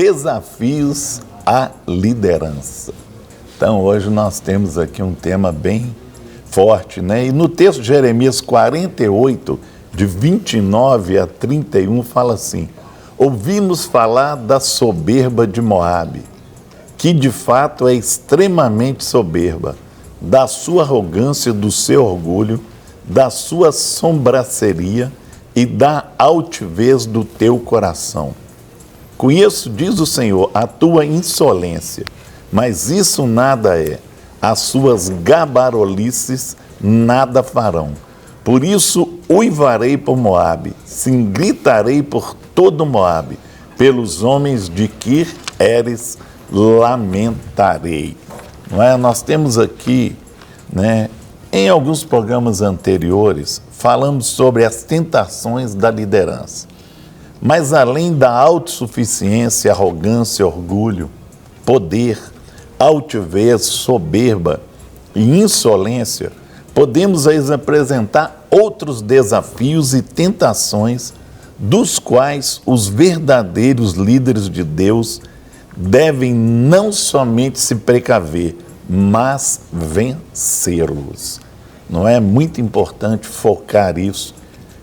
desafios à liderança. Então, hoje nós temos aqui um tema bem forte, né? E no texto de Jeremias 48, de 29 a 31, fala assim: ouvimos falar da soberba de Moabe, que de fato é extremamente soberba, da sua arrogância, do seu orgulho, da sua sombraceria e da altivez do teu coração. Conheço, diz o Senhor, a tua insolência, mas isso nada é. As suas gabarolices nada farão. Por isso uivarei por Moabe, sim, gritarei por todo Moabe, pelos homens de Kir Eres lamentarei. Não é? Nós temos aqui, né, em alguns programas anteriores, falamos sobre as tentações da liderança. Mas além da autossuficiência, arrogância, orgulho, poder, altivez, soberba e insolência, podemos apresentar outros desafios e tentações dos quais os verdadeiros líderes de Deus devem não somente se precaver, mas vencê-los. Não é muito importante focar isso,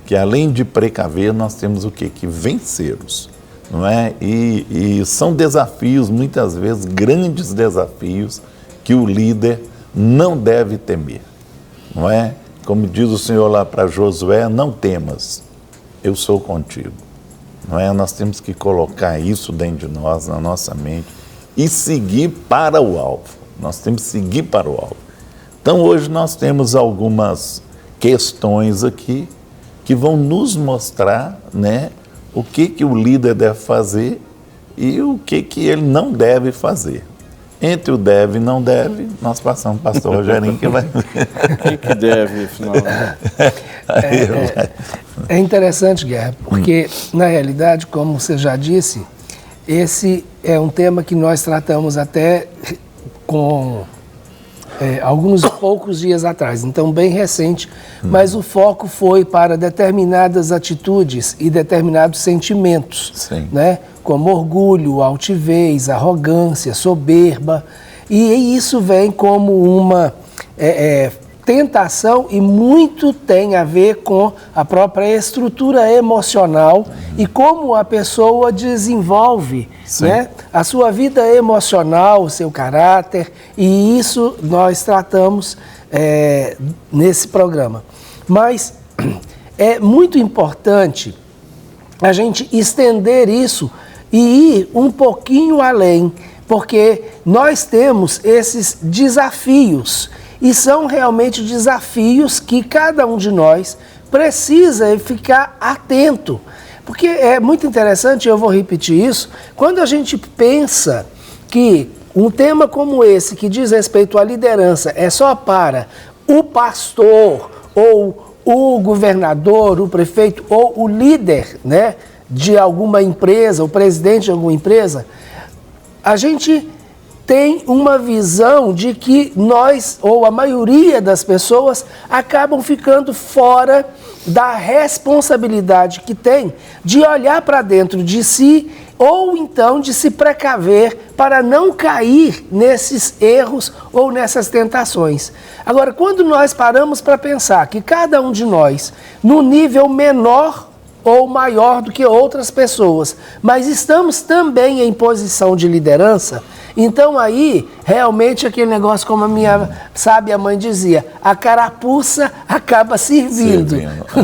que além de precaver, nós temos o quê? Que vencê-los. Não é? E são desafios, muitas vezes, grandes desafios, que o líder não deve temer. Não é? Como diz o Senhor lá para Josué, não temas, eu sou contigo. Não é? Nós temos que colocar isso dentro de nós, na nossa mente, e seguir para o alvo. Nós temos que seguir para o alvo. Então, hoje nós temos algumas questões aqui que vão nos mostrar, né, o que o líder deve fazer e o que ele não deve fazer. Entre o deve e não deve, nós passamos para o pastor Rogerinho, que vai... O que deve, afinal? É interessante, Guerra, porque, na realidade, como você já disse, esse é um tema que nós tratamos até com alguns poucos dias atrás, então bem recente, mas o foco foi para determinadas atitudes e determinados sentimentos, né? Como orgulho, altivez, arrogância, soberba, e isso vem como uma tentação e muito tem a ver com a própria estrutura emocional e como a pessoa desenvolve, né, a sua vida emocional, o seu caráter, e isso nós tratamos nesse programa. Mas é muito importante a gente estender isso e ir um pouquinho além, porque nós temos esses desafios e são realmente desafios que cada um de nós precisa ficar atento. Porque é muito interessante, eu vou repetir isso, quando a gente pensa que um tema como esse, que diz respeito à liderança, é só para o pastor, ou o governador, o prefeito, ou o líder, né, de alguma empresa, o presidente de alguma empresa, a gente tem uma visão de que nós, ou a maioria das pessoas, acabam ficando fora da responsabilidade que tem de olhar para dentro de si ou então de se precaver para não cair nesses erros ou nessas tentações. Agora, quando nós paramos para pensar que cada um de nós, no nível menor ou maior do que outras pessoas, mas estamos também em posição de liderança, então aí, realmente aquele negócio, como a minha sábia mãe dizia, a carapuça acaba servindo.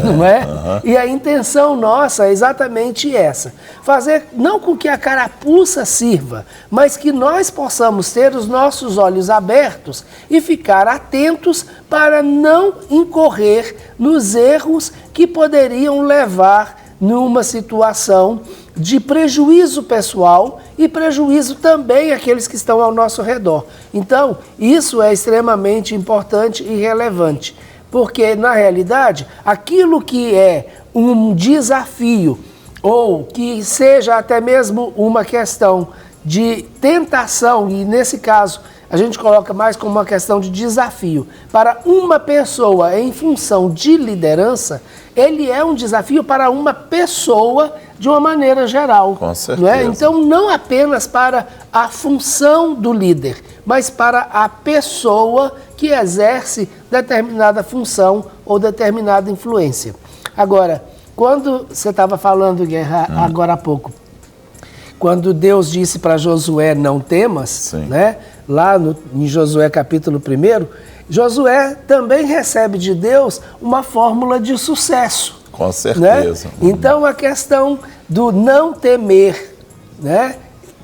Não é? E a intenção nossa é exatamente essa, fazer não com que a carapuça sirva, mas que nós possamos ter os nossos olhos abertos e ficar atentos para não incorrer nos erros que poderiam levar numa situação de prejuízo pessoal e prejuízo também àqueles que estão ao nosso redor. Então, isso é extremamente importante e relevante, porque, na realidade, aquilo que é um desafio ou que seja até mesmo uma questão de tentação, e nesse caso a gente coloca mais como uma questão de desafio, para uma pessoa em função de liderança, ele é um desafio para uma pessoa de uma maneira geral. Com Não é? certeza. Então, não apenas para a função do líder, mas para a pessoa que exerce determinada função ou determinada influência. Agora, quando você estava falando, Guerra, agora há pouco, quando Deus disse para Josué, não temas, Sim. né? Lá em Josué capítulo 1, Josué também recebe de Deus uma fórmula de sucesso. Com certeza. Né? Então, a questão do não temer, né,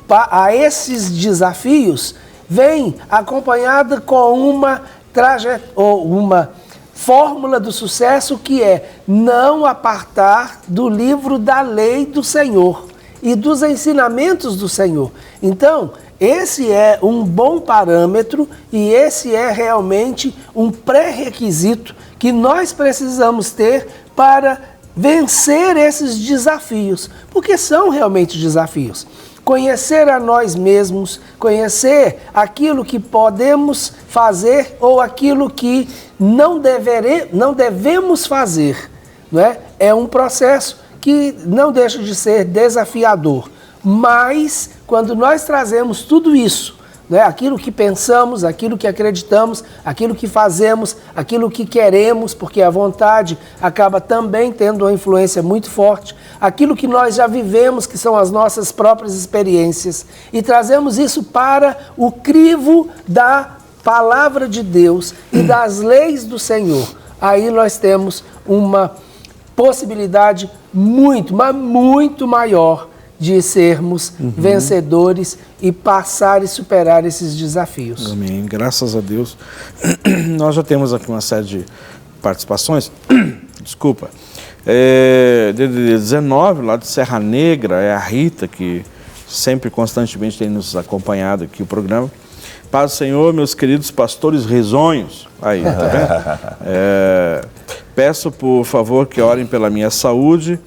a esses desafios vem acompanhada com uma fórmula do sucesso que é não apartar do livro da lei do Senhor e dos ensinamentos do Senhor. Então, esse é um bom parâmetro e esse é realmente um pré-requisito que nós precisamos ter para vencer esses desafios, porque são realmente desafios. Conhecer a nós mesmos, conhecer aquilo que podemos fazer ou aquilo que não devemos fazer, não é? É um processo que não deixa de ser desafiador. Mas, quando nós trazemos tudo isso, né, aquilo que pensamos, aquilo que acreditamos, aquilo que fazemos, aquilo que queremos, porque a vontade acaba também tendo uma influência muito forte, aquilo que nós já vivemos, que são as nossas próprias experiências, e trazemos isso para o crivo da palavra de Deus e das leis do Senhor, aí nós temos uma possibilidade muito, mas muito maior de sermos vencedores e passar e superar esses desafios. Amém. Graças a Deus. Nós já temos aqui uma série de participações. Desculpa. DDD 19, lá de Serra Negra, é a Rita, que sempre, constantemente, tem nos acompanhado aqui o programa. Paz do Senhor, meus queridos pastores risonhos. Aí, tá vendo? Peço, por favor, que orem pela minha saúde.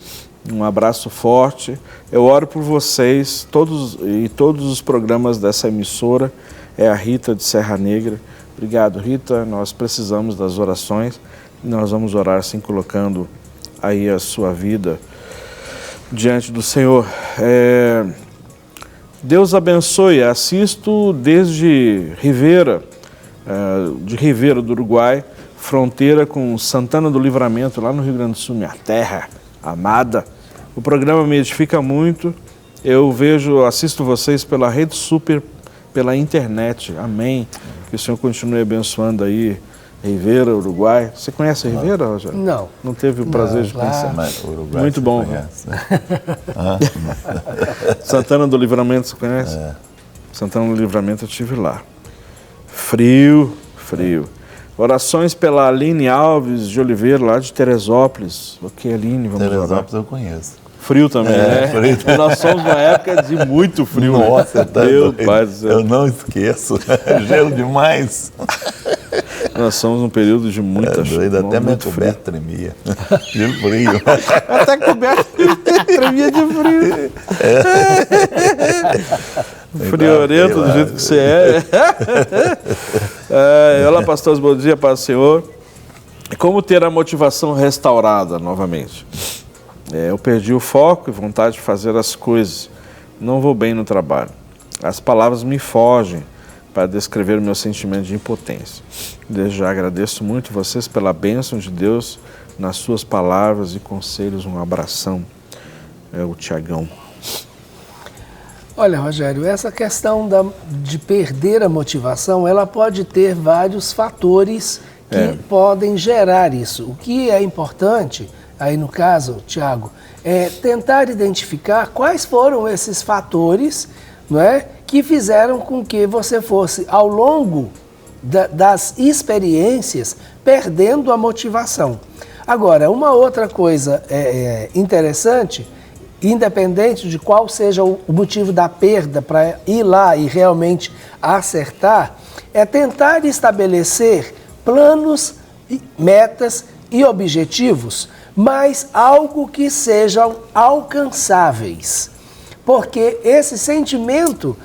Um abraço forte. Eu oro por vocês, todos os programas dessa emissora. É a Rita de Serra Negra. Obrigado, Rita. Nós precisamos das orações. Nós vamos orar assim, colocando aí a sua vida diante do Senhor. Deus abençoe. Assisto desde Rivera, de Rivera do Uruguai, fronteira com Santana do Livramento, lá no Rio Grande do Sul, minha terra amada. O programa me edifica muito. Eu assisto vocês pela Rede Super, pela internet. Amém. Que o Senhor continue abençoando aí Rivera, Uruguai. Você conhece Rivera, Rogério? Não. Não teve o prazer de conhecer? Mas Uruguai Muito você bom. conhece, né? Santana do Livramento, você conhece? Santana do Livramento eu estive lá. Frio. Orações pela Aline Alves de Oliveira, lá de Teresópolis. Ok, Aline, vamos orar. Teresópolis eu conheço. Frio também, né? Frio. Nós somos numa época de muito frio. Nossa, tá Meu doido. pai do céu. Eu não esqueço. Gelo demais. Nós somos num período de muita chuva. Doido, até minha muito frio. coberta tremia. De frio. Até coberta tremia de frio. Friorento do jeito que você é. Olá, pastores, bom dia, paz do Senhor. Como ter a motivação restaurada novamente? Eu perdi o foco e vontade de fazer as coisas. Não vou bem no trabalho. As palavras me fogem para descrever o meu sentimento de impotência. Desde já agradeço muito vocês pela bênção de Deus nas suas palavras e conselhos. Um abração. É o Tiagão. Olha, Rogério, essa questão de perder a motivação, ela pode ter vários fatores que podem gerar isso. O que é importante, aí no caso, Tiago, é tentar identificar quais foram esses fatores, não é, que fizeram com que você fosse, ao longo das experiências, perdendo a motivação. Agora, uma outra coisa interessante, independente de qual seja o motivo da perda, para ir lá e realmente acertar, é tentar estabelecer planos, metas e objetivos, mas algo que sejam alcançáveis. Porque esse sentimento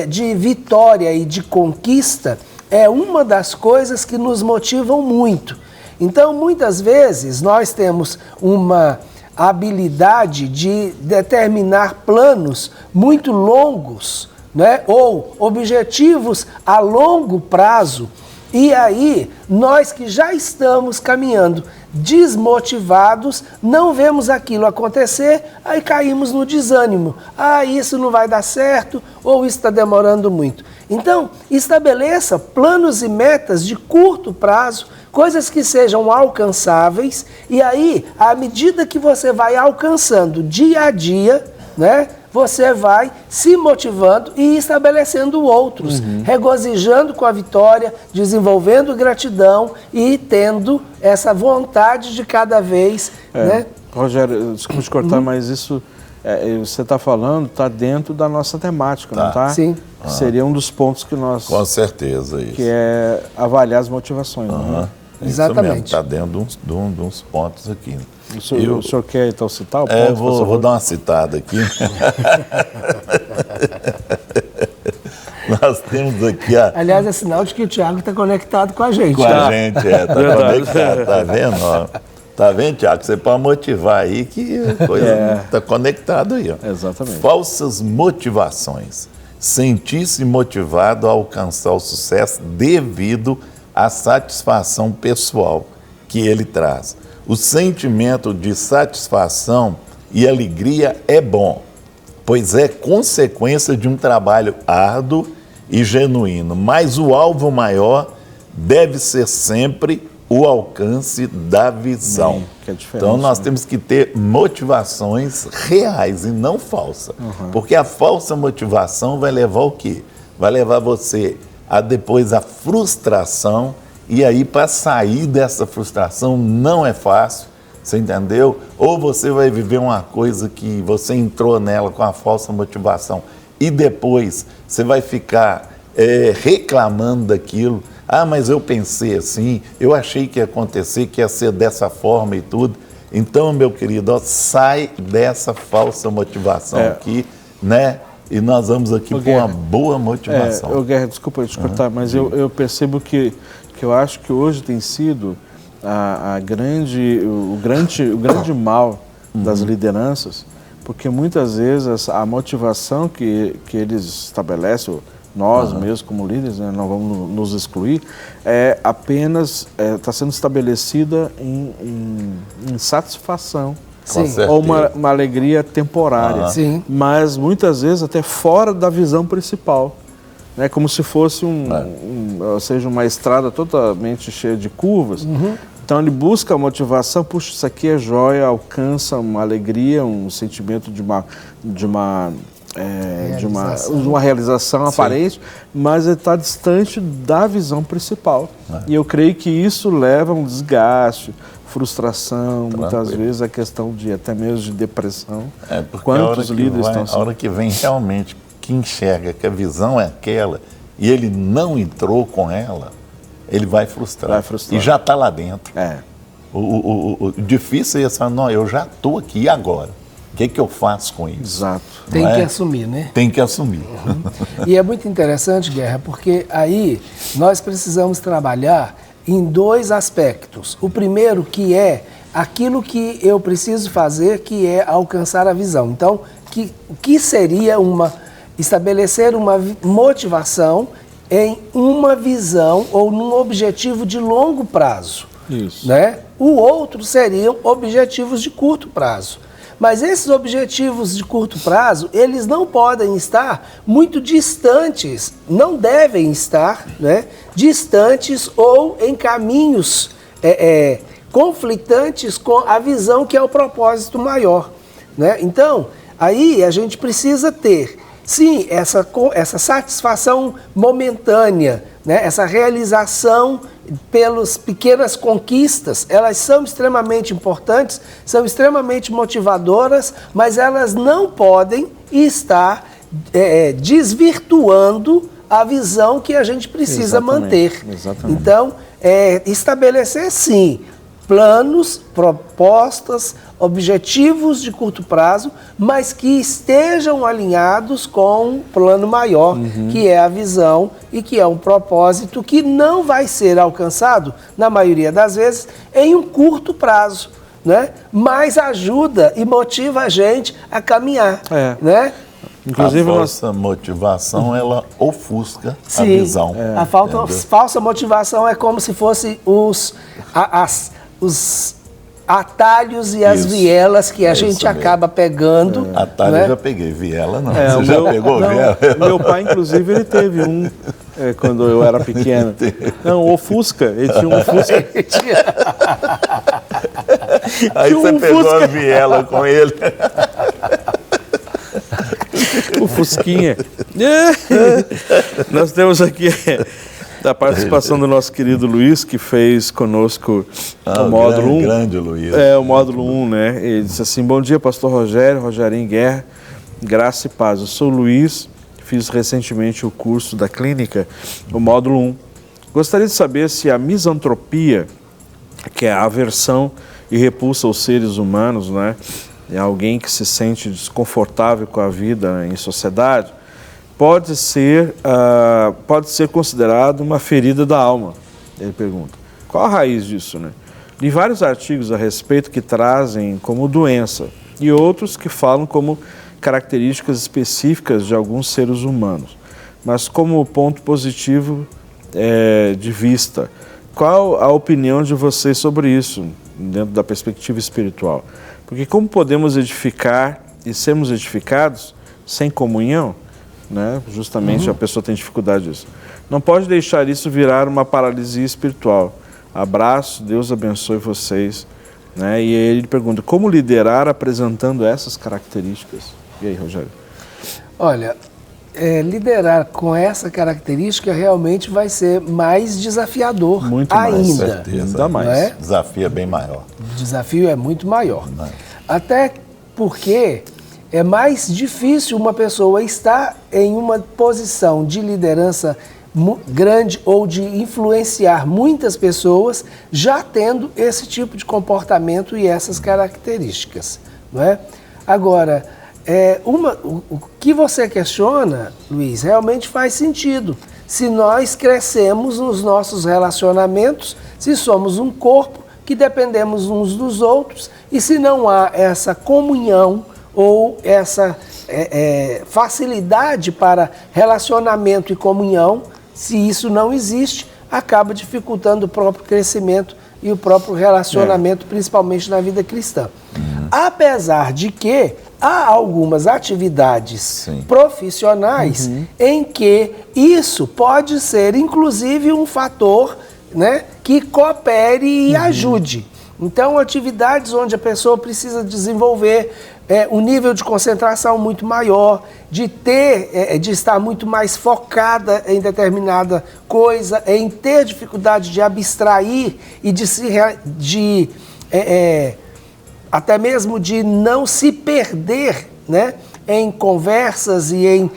de vitória e de conquista é uma das coisas que nos motivam muito. Então, muitas vezes, nós temos uma a habilidade de determinar planos muito longos, né? Ou objetivos a longo prazo. E aí, nós que já estamos caminhando desmotivados, não vemos aquilo acontecer, aí caímos no desânimo. Ah, isso não vai dar certo, ou isso está demorando muito. Então, estabeleça planos e metas de curto prazo, coisas que sejam alcançáveis, e aí, à medida que você vai alcançando dia a dia, né? Você vai se motivando e estabelecendo outros, regozijando com a vitória, desenvolvendo gratidão e tendo essa vontade de cada vez, né? Rogério, desculpa te cortar, mas isso você está falando, está dentro da nossa temática, não está? Sim. Seria um dos pontos que nós... Com certeza, isso. Que é avaliar as motivações, não é? Exatamente. Está dentro de uns pontos aqui. O senhor quer então citar o ponto? Vou dar uma citada aqui. Nós temos aqui Aliás, é sinal de que o Tiago está conectado com a gente. com a gente, está conectado, tá vendo? Ó? Tá vendo, Tiago? Você pode motivar aí que a coisa está conectada aí. Ó. Exatamente. Falsas motivações. Sentir-se motivado a alcançar o sucesso devido à satisfação pessoal que ele traz. O sentimento de satisfação e alegria é bom, pois é consequência de um trabalho árduo e genuíno, mas o alvo maior deve ser sempre o alcance da visão. Que é diferente, então nós né? temos que ter motivações reais e não falsas, porque a falsa motivação vai levar o quê? Vai levar você a depois a frustração. E aí, para sair dessa frustração não é fácil, você entendeu? Ou você vai viver uma coisa que você entrou nela com a falsa motivação e depois você vai ficar reclamando daquilo. Ah, mas eu pensei assim, eu achei que ia acontecer, que ia ser dessa forma e tudo. Então, meu querido, ó, sai dessa falsa motivação aqui, né? E nós vamos aqui com uma boa motivação. Guerra, desculpa te cortar, mas eu percebo que eu acho que hoje tem sido o grande mal das lideranças, porque muitas vezes a motivação que eles estabelecem, nós mesmos como líderes, né, não vamos nos excluir, apenas está sendo estabelecida em satisfação. Sim. Ou uma alegria temporária, Sim. mas muitas vezes até fora da visão principal. Né, como se fosse ou seja, uma estrada totalmente cheia de curvas. Então ele busca a motivação, puxa, isso aqui é joia, alcança uma alegria, um sentimento de uma realização aparente, mas ele está distante da visão principal. E eu creio que isso leva a um desgaste, frustração, muitas vezes a questão de até mesmo de depressão. Porque Quantos líderes estão assim? A hora que vem realmente que enxerga que a visão é aquela e ele não entrou com ela, ele vai frustrar. E já está lá dentro. O difícil é esse, não, eu já estou aqui, e agora? O que eu faço com isso? Exato. Tem que assumir, né? Tem que assumir. E é muito interessante, Guerra, porque aí nós precisamos trabalhar em dois aspectos. O primeiro, que é aquilo que eu preciso fazer, que é alcançar a visão. Então, o que seria estabelecer uma motivação em uma visão ou num objetivo de longo prazo. Isso. Né? O outro seriam objetivos de curto prazo. Mas esses objetivos de curto prazo, eles não podem estar muito distantes, não devem estar, né, distantes ou em caminhos conflitantes com a visão que é o propósito maior. Né? Então, aí a gente precisa ter, sim, essa satisfação momentânea, né? Essa realização pelas pequenas conquistas, elas são extremamente importantes, são extremamente motivadoras, mas elas não podem estar desvirtuando a visão que a gente precisa manter. Exatamente. Então, estabelecer, sim, planos, propostas, objetivos de curto prazo, mas que estejam alinhados com um plano maior, que é a visão e que é um propósito que não vai ser alcançado, na maioria das vezes, em um curto prazo. né, mais ajuda e motiva a gente a caminhar, né? Inclusive, a falsa motivação, ela ofusca a visão. A falsa motivação é como se fosse os atalhos e as vielas que a gente acaba pegando. Atalho eu já peguei, viela não. Você já pegou viela? Meu pai, inclusive, ele teve um quando eu era pequeno. Não, o Fusca, ele tinha um Fusca. Aí você pegou a viela com ele. O Fusquinha. Nós temos aqui a participação do nosso querido Luiz, que fez conosco o módulo 1. Grande Luiz. O módulo 1, né? Ele disse assim: bom dia, pastor Rogério, Rogerinho Guerra, graça e paz. Eu sou o Luiz, fiz recentemente o curso da clínica, o módulo 1. Gostaria de saber se a misantropia, que é a aversão e repulsa aos seres humanos, né? É alguém que se sente desconfortável com a vida em sociedade, pode ser considerado uma ferida da alma. Ele pergunta. Qual a raiz disso, né? Li vários artigos a respeito que trazem como doença e outros que falam como características específicas de alguns seres humanos. Mas como ponto positivo de vista, qual a opinião de vocês sobre isso, dentro da perspectiva espiritual? Porque como podemos edificar e sermos edificados sem comunhão, né? Justamente a pessoa tem dificuldade disso. Não pode deixar isso virar uma paralisia espiritual. Abraço, Deus abençoe vocês. Né? E aí ele pergunta, como liderar apresentando essas características? E aí, Rogério? Olha, liderar com essa característica realmente vai ser mais desafiador. Muito mais, ainda. Certeza. Ainda mais. O desafio é bem maior. O desafio é muito maior. Até porque é mais difícil uma pessoa estar em uma posição de liderança grande ou de influenciar muitas pessoas já tendo esse tipo de comportamento e essas características, não é? Agora, o que você questiona, Luiz, realmente faz sentido. Se nós crescemos nos nossos relacionamentos, se somos um corpo que dependemos uns dos outros e se não há essa comunhão ou essa facilidade para relacionamento e comunhão, se isso não existe, acaba dificultando o próprio crescimento e o próprio relacionamento, principalmente na vida cristã. Apesar de que há algumas atividades profissionais em que isso pode ser, inclusive, um fator, né, que coopere e ajude. Então, atividades onde a pessoa precisa desenvolver um nível de concentração muito maior, de estar muito mais focada em determinada coisa, em ter dificuldade de abstrair e até mesmo de não se perder, né, em conversas e em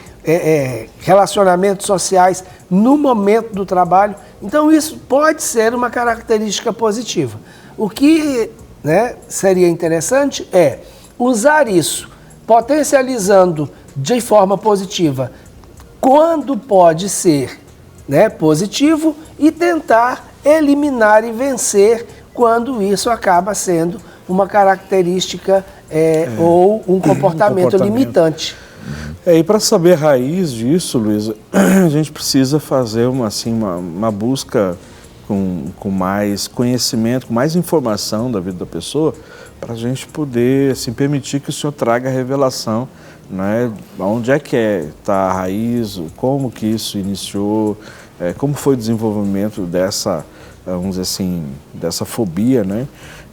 relacionamentos sociais no momento do trabalho. Então, isso pode ser uma característica positiva. O que, né, seria interessante é usar isso, potencializando de forma positiva quando pode ser, né, positivo e tentar eliminar e vencer quando isso acaba sendo uma característica ou um comportamento limitante. E para saber a raiz disso, Luiz, a gente precisa fazer uma busca com mais conhecimento, com mais informação da vida da pessoa, para a gente poder permitir que o Senhor traga a revelação, né? Onde é que está a raiz, como que isso iniciou, como foi o desenvolvimento dessa, vamos dizer assim, dessa fobia, né?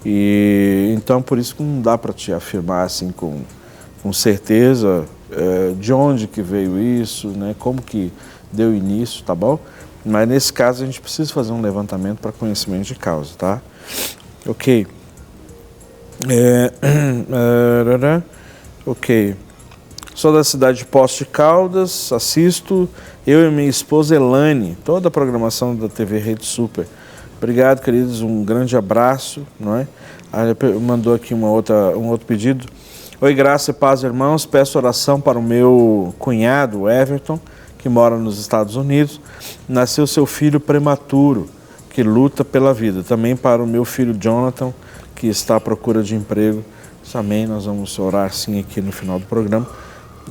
E então por isso que não dá para te afirmar assim com certeza de onde que veio isso, né? Como que deu início, tá bom? Mas nesse caso a gente precisa fazer um levantamento para conhecimento de causa, tá? Ok. Ok. Sou da cidade de Poços de Caldas, assisto, eu e minha esposa Elane, toda a programação da TV Rede Super. Obrigado, queridos, um grande abraço, não é? Mandou aqui um outro pedido. Oi, graça e paz, irmãos, peço oração para o meu cunhado, Everton, que mora nos Estados Unidos. Nasceu seu filho prematuro, que luta pela vida. Também para o meu filho Jonathan, que está à procura de emprego. Amém, nós vamos orar sim aqui no final do programa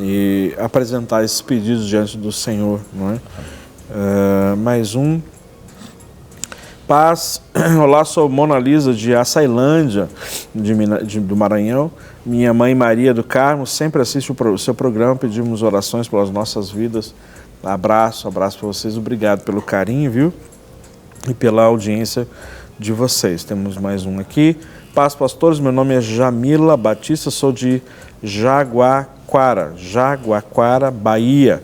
e apresentar esses pedidos diante do Senhor, não é? Mais um. Paz. Olá, sou Mona Lisa de Açailândia, do Maranhão. Minha mãe Maria do Carmo sempre assiste o seu programa, pedimos orações pelas nossas vidas. Abraço para vocês, obrigado pelo carinho, viu? E pela audiência de vocês. Temos mais um aqui. Paz, pastores, meu nome é Jamila Batista, sou de Jaguaquara, Bahia.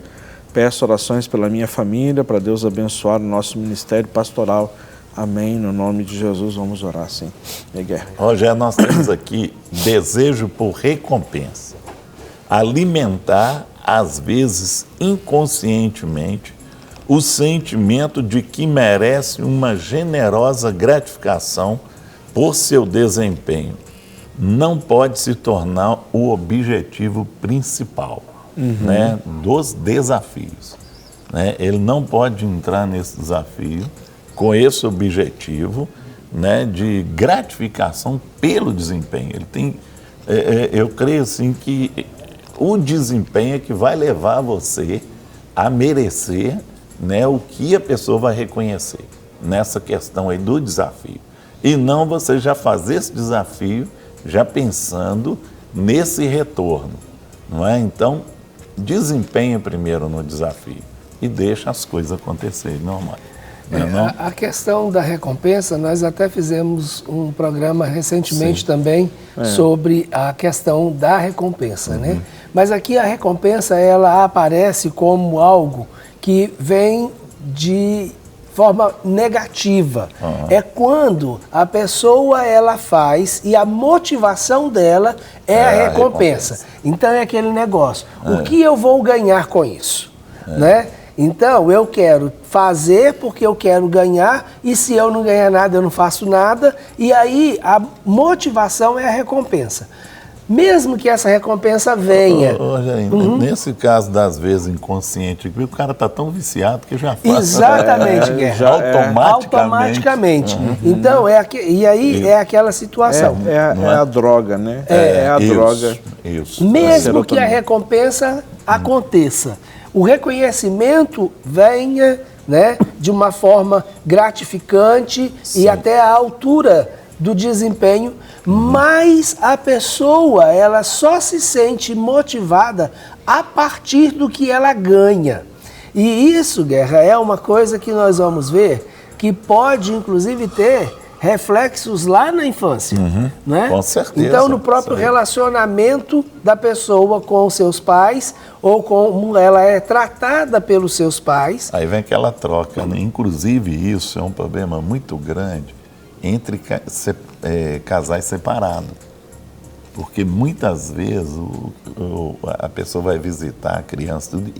Peço orações pela minha família, para Deus abençoar o nosso ministério pastoral. Amém, no nome de Jesus, vamos orar sim. Guerra. Rogério, nós temos aqui desejo por recompensa. Alimentar, às vezes inconscientemente, o sentimento de que merece uma generosa gratificação por seu desempenho. Não pode se tornar o objetivo principal, né, dos desafios. Né? Ele não pode entrar nesse desafio com esse objetivo, né, de gratificação pelo desempenho. Ele tem, eu creio assim que o desempenho é que vai levar você a merecer, né, o que a pessoa vai reconhecer nessa questão aí do desafio. E não você já fazer esse desafio já pensando nesse retorno, não é? Então, desempenha primeiro no desafio e deixa as coisas acontecerem, não, Mário? A questão da recompensa, nós até fizemos um programa recentemente também sobre a questão da recompensa, né? Mas aqui a recompensa, ela aparece como algo que vem de forma negativa. É quando a pessoa ela faz e a motivação dela é a recompensa. Então é aquele negócio, o que eu vou ganhar com isso? Né? Então eu quero fazer porque eu quero ganhar e se eu não ganhar nada eu não faço nada e aí a motivação é a recompensa. Mesmo que essa recompensa venha. Nesse caso, das vezes, inconsciente, o cara está tão viciado que já faz. Exatamente, Guerra. Automaticamente. Então, é aquela situação. É a droga, né? É a droga. Isso. Mesmo que a recompensa aconteça, o reconhecimento venha, né, de uma forma gratificante e até a altura do desempenho, mas a pessoa ela só se sente motivada a partir do que ela ganha. E isso, Guerra, é uma coisa que nós vamos ver que pode inclusive ter reflexos lá na infância, né? Com certeza. Então, no próprio relacionamento da pessoa com os seus pais ou como ela é tratada pelos seus pais. Aí vem aquela troca, né? Inclusive isso é um problema muito grande entre casais separados. Porque muitas vezes a pessoa vai visitar a criança tudo,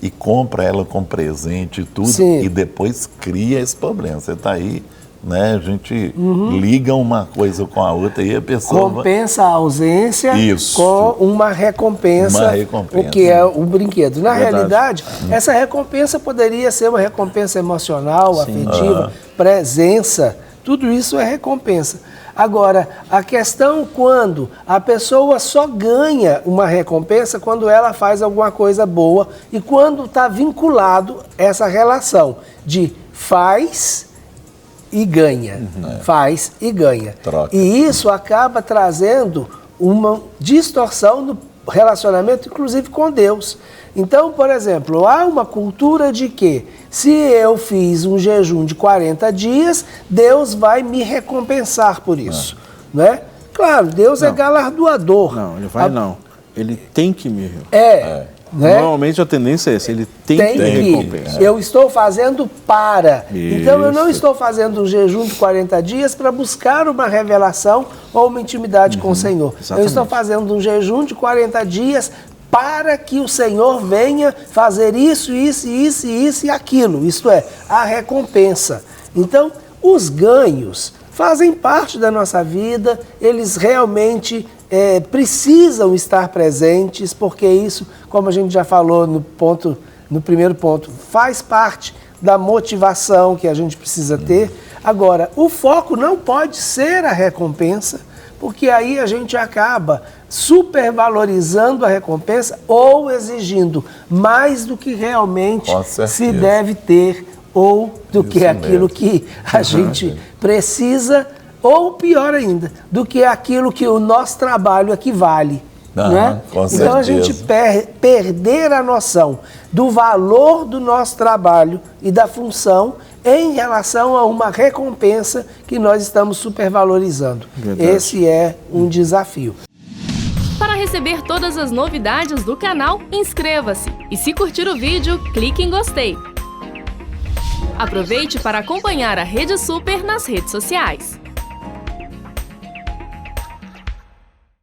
e compra ela com presente e tudo, e depois cria esse problema. Você está aí, né? A gente liga uma coisa com a outra e a pessoa... Compensa a ausência com uma recompensa, o que é o brinquedo. Na realidade, essa recompensa poderia ser uma recompensa emocional, afetiva, presença. Tudo isso é recompensa. Agora, a questão quando a pessoa só ganha uma recompensa quando ela faz alguma coisa boa e quando está vinculado essa relação de faz e ganha. Faz e ganha. Troca. E isso acaba trazendo uma distorção do relacionamento, inclusive com Deus. Então, por exemplo, há uma cultura de que se eu fiz um jejum de 40 dias, Deus vai me recompensar por isso. Né? Claro, Deus é galardoador. Não, ele vai não. Ele tem que me né? Normalmente a tendência é essa, ele tem que recompensar. Eu estou fazendo para. Então eu não estou fazendo um jejum de 40 dias para buscar uma revelação ou uma intimidade com o Senhor. Exatamente. Eu estou fazendo um jejum de 40 dias para que o Senhor venha fazer isso e aquilo. Isto é, a recompensa. Então, os ganhos fazem parte da nossa vida, eles realmente precisam estar presentes, porque isso, como a gente já falou no primeiro ponto, faz parte da motivação que a gente precisa ter. Agora, o foco não pode ser a recompensa, Porque aí a gente acaba supervalorizando a recompensa ou exigindo mais do que realmente Com certeza. se deve ter ou do que Isso aquilo mesmo. que a gente precisa, ou pior ainda, do que aquilo que o nosso trabalho equivale. Né? Com Então a gente certeza. perder a noção do valor do nosso trabalho e da função em relação a uma recompensa que nós estamos supervalorizando. Verdade. Esse é um desafio. Para receber todas as novidades do canal, inscreva-se e se curtir o vídeo, clique em gostei. Aproveite para acompanhar a Rede Super nas redes sociais.